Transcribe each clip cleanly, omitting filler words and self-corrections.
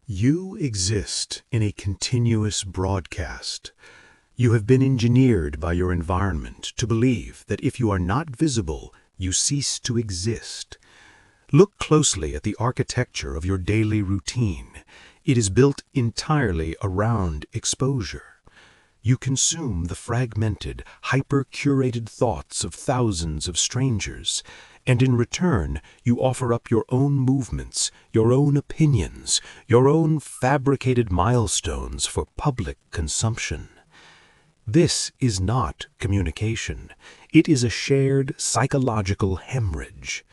You exist in a continuous broadcast. You have been engineered by your environment to believe that if you are not visible, you cease to exist. Look closely at the architecture of your daily routine. It is built entirely around exposure. You consume the fragmented, hyper-curated thoughts of thousands of strangers, and in return you offer up your own movements, your own opinions, your own fabricated milestones for public consumption. This is not communication. It is a shared psychological hemorrhage.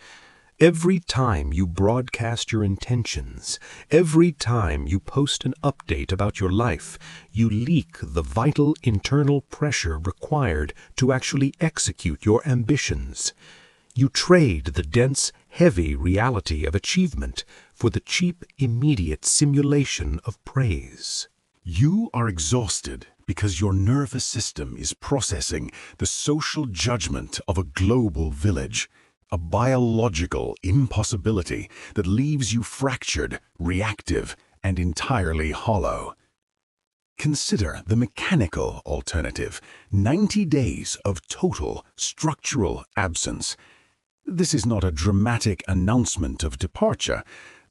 Every time you broadcast your intentions, every time you post an update about your life, you leak the vital internal pressure required to actually execute your ambitions. You trade the dense, heavy reality of achievement for the cheap, immediate simulation of praise. You are exhausted because your nervous system is processing the social judgment of a global village. A biological impossibility that leaves you fractured, reactive, and entirely hollow. Consider the mechanical alternative, 90 days of total structural absence. This is not a dramatic announcement of departure.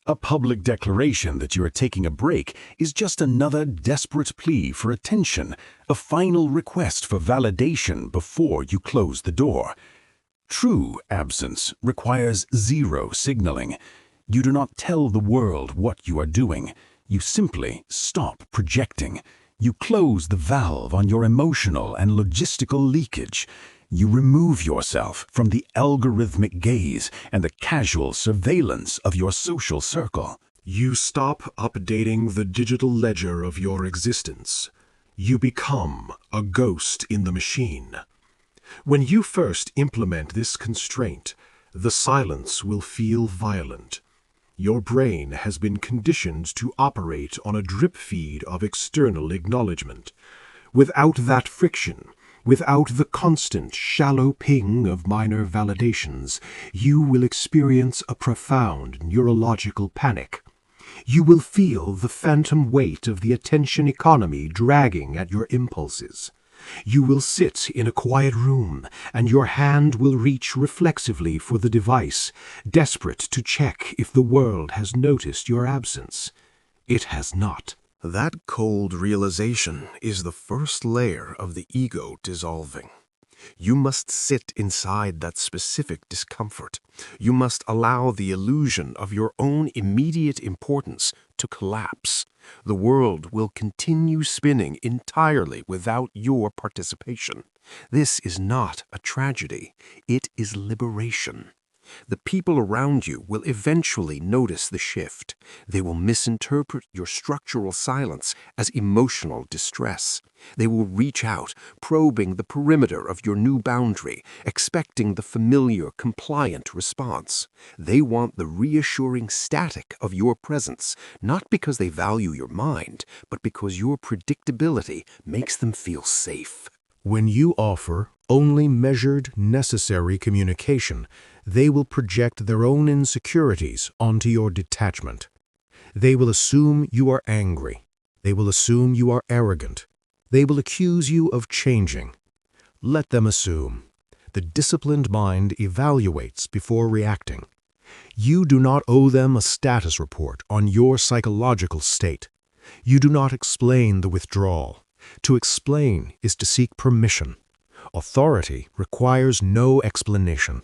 A public declaration that you are taking a break is just another desperate plea for attention, a final request for validation before you close the door. True absence requires zero signaling. You do not tell the world what you are doing. You simply stop projecting. You close the valve on your emotional and logistical leakage. You remove yourself from the algorithmic gaze and the casual surveillance of your social circle. You stop updating the digital ledger of your existence. You become a ghost in the machine. When you first implement this constraint, the silence will feel violent. Your brain has been conditioned to operate on a drip feed of external acknowledgement. Without that friction, without the constant, shallow ping of minor validations, you will experience a profound neurological panic. You will feel the phantom weight of the attention economy dragging at your impulses. You will sit in a quiet room, and your hand will reach reflexively for the device, desperate to check if the world has noticed your absence. It has not. That cold realization is the first layer of the ego dissolving. You must sit inside that specific discomfort. You must allow the illusion of your own immediate importance to collapse. The world will continue spinning entirely without your participation. This is not a tragedy. It is liberation. The people around you will eventually notice the shift. They will misinterpret your structural silence as emotional distress. They will reach out, probing the perimeter of your new boundary, expecting the familiar, compliant response. They want the reassuring static of your presence, not because they value your mind, but because your predictability makes them feel safe. When you offer only measured, necessary communication, they will project their own insecurities onto your detachment. They will assume you are angry. They will assume you are arrogant. They will accuse you of changing. Let them assume. The disciplined mind evaluates before reacting. You do not owe them a status report on your psychological state. You do not explain the withdrawal. To explain is to seek permission. Authority requires no explanation.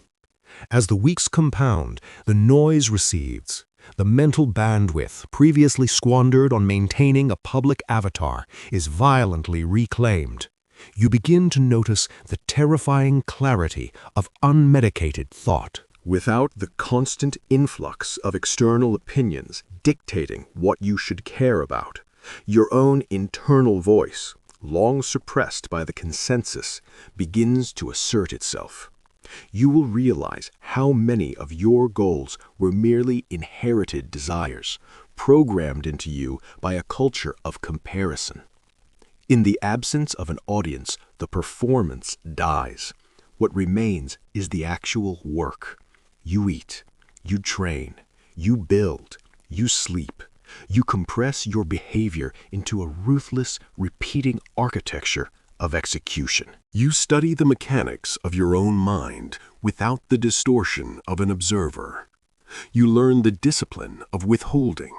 As the weeks compound, the noise recedes. The mental bandwidth previously squandered on maintaining a public avatar is violently reclaimed. You begin to notice the terrifying clarity of unmedicated thought. Without the constant influx of external opinions dictating what you should care about, your own internal voice, long suppressed by the consensus, begins to assert itself. You will realize how many of your goals were merely inherited desires, programmed into you by a culture of comparison. In the absence of an audience, the performance dies. What remains is the actual work. You eat, you train, you build, you sleep, You compress your behavior into a ruthless, repeating architecture of execution. You study the mechanics of your own mind without the distortion of an observer. You learn the discipline of withholding.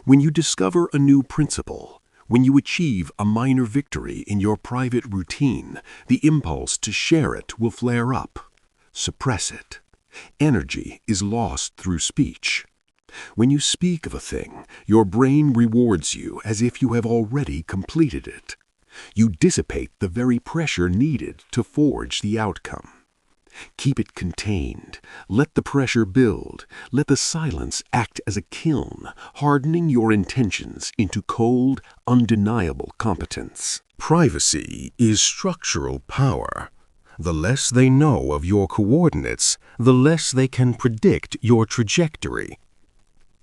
When you discover a new principle, when you achieve a minor victory in your private routine, the impulse to share it will flare up. Suppress it. Energy is lost through speech. When you speak of a thing, your brain rewards you as if you have already completed it. You dissipate the very pressure needed to forge the outcome. Keep it contained. Let the pressure build. Let the silence act as a kiln, hardening your intentions into cold, undeniable competence. Privacy is structural power. The less they know of your coordinates, the less they can predict your trajectory.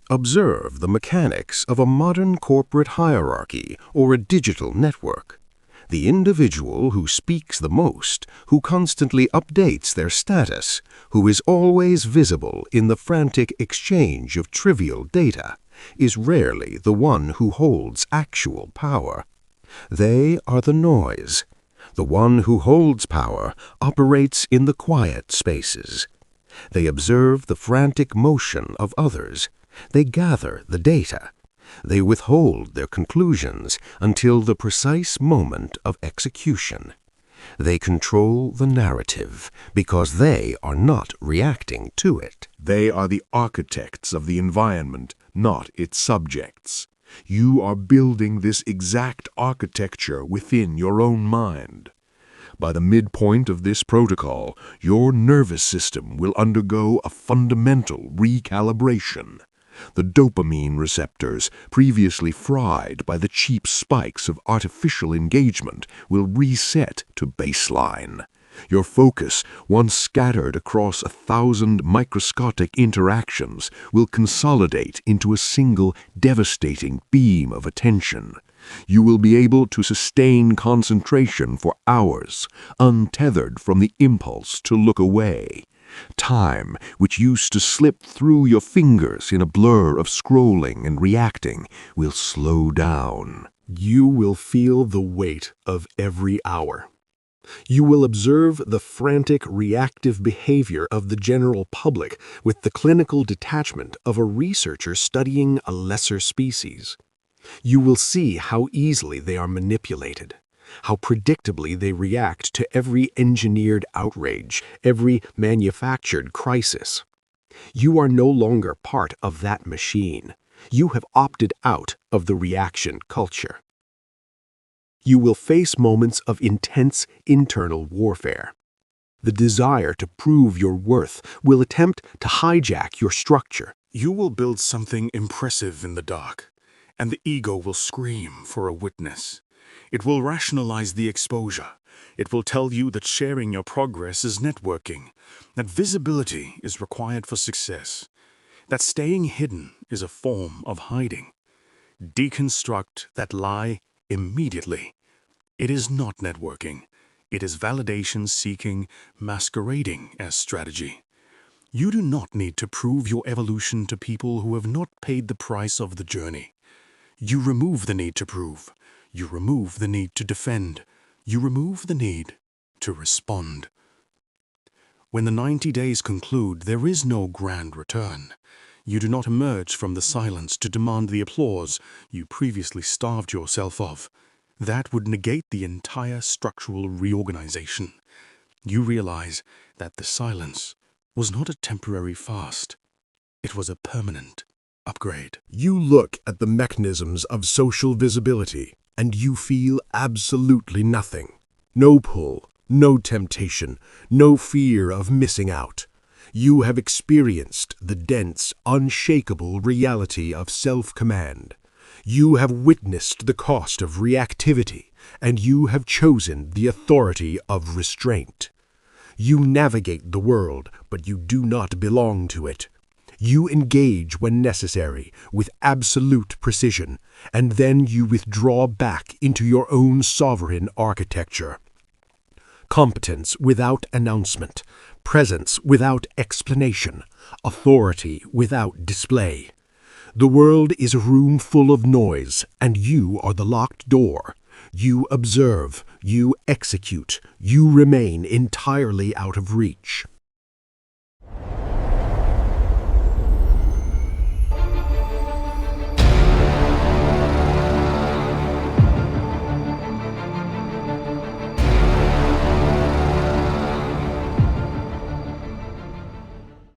Observe the mechanics of a modern corporate hierarchy or a digital network. The individual who speaks the most, who constantly updates their status, who is always visible in the frantic exchange of trivial data, is rarely the one who holds actual power. They are the noise. The one who holds power operates in the quiet spaces. They observe the frantic motion of others. They gather the data. They withhold their conclusions until the precise moment of execution. They control the narrative because they are not reacting to it. They are the architects of the environment, not its subjects. You are building this exact architecture within your own mind. By the midpoint of this protocol, your nervous system will undergo a fundamental recalibration. The dopamine receptors, previously fried by the cheap spikes of artificial engagement, will reset to baseline. Your focus, once scattered across 1,000 microscopic interactions, will consolidate into a single devastating beam of attention. You will be able to sustain concentration for hours, untethered from the impulse to look away. Time, which used to slip through your fingers in a blur of scrolling and reacting, will slow down. You will feel the weight of every hour. You will observe the frantic, reactive behavior of the general public with the clinical detachment of a researcher studying a lesser species. You will see how easily they are manipulated, how predictably they react to every engineered outrage, every manufactured crisis. You are no longer part of that machine. You have opted out of the reaction culture. You will face moments of intense internal warfare. The desire to prove your worth will attempt to hijack your structure. You will build something impressive in the dark, and the ego will scream for a witness. It will rationalize the exposure. It will tell you that sharing your progress is networking, that visibility is required for success, that staying hidden is a form of hiding. Deconstruct that lie immediately. It is not networking. It is validation seeking, masquerading as strategy. You do not need to prove your evolution to people who have not paid the price of the journey. You remove the need to prove. You remove the need to defend. You remove the need to respond. When the 90 days conclude, there is no grand return. You do not emerge from the silence to demand the applause you previously starved yourself of. That would negate the entire structural reorganization. You realize that the silence was not a temporary fast. It was a permanent upgrade. You look at the mechanisms of social visibility, and you feel absolutely nothing. No pull, no temptation, no fear of missing out. You have experienced the dense, unshakable reality of self-command. You have witnessed the cost of reactivity, and you have chosen the authority of restraint. You navigate the world, but you do not belong to it. You engage when necessary, with absolute precision, and then you withdraw back into your own sovereign architecture. Competence without announcement, presence without explanation, authority without display. The world is a room full of noise, and you are the locked door. You observe, you execute, you remain entirely out of reach.